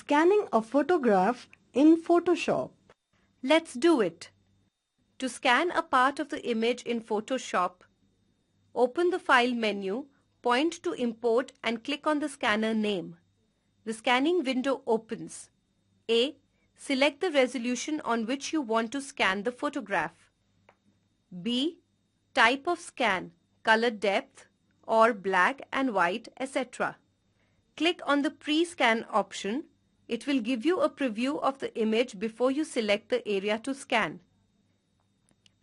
Scanning a photograph in Photoshop. Let's do it. To scan a part of the image in Photoshop, open the File menu, point to Import and click on the scanner name. The scanning window opens. A. Select the resolution on which you want to scan the photograph. B. Type of scan, color depth or black and white, etc. Click on the Pre-Scan option. It will give you a preview of the image before you select the area to scan.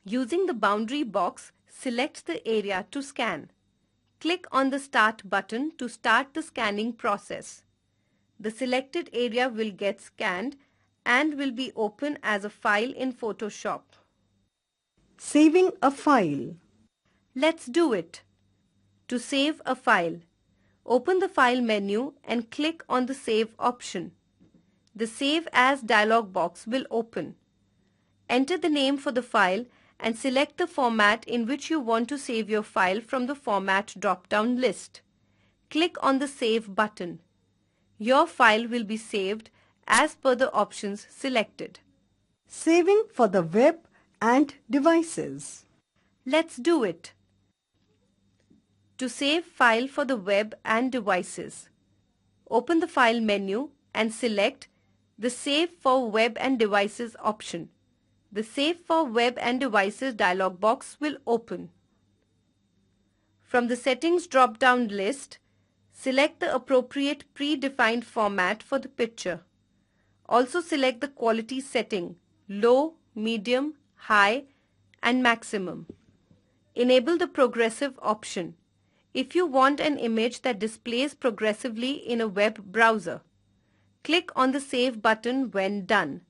Using the boundary box, select the area to scan. Click on the Start button to start the scanning process. The selected area will get scanned and will be open as a file in Photoshop. Saving a file. Let's do it. To save a file, open the File menu and click on the Save option. The Save As dialog box will open. Enter the name for the file and select the format in which you want to save your file from the Format drop-down list. Click on the Save button. Your file will be saved as per the options selected. Saving for the web and devices. Let's do it. To save file for the web and devices, open the File menu and select the Save for Web and Devices option. The Save for Web and Devices dialog box will open. From the Settings drop-down list, select the appropriate predefined format for the picture. Also select the quality setting, low, medium, high, and maximum. Enable the progressive option if you want an image that displays progressively in a web browser. Click on the Save button when done.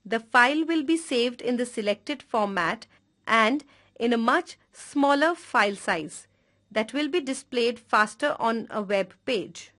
The file will be saved in the selected format and in a much smaller file size that will be displayed faster on a web page.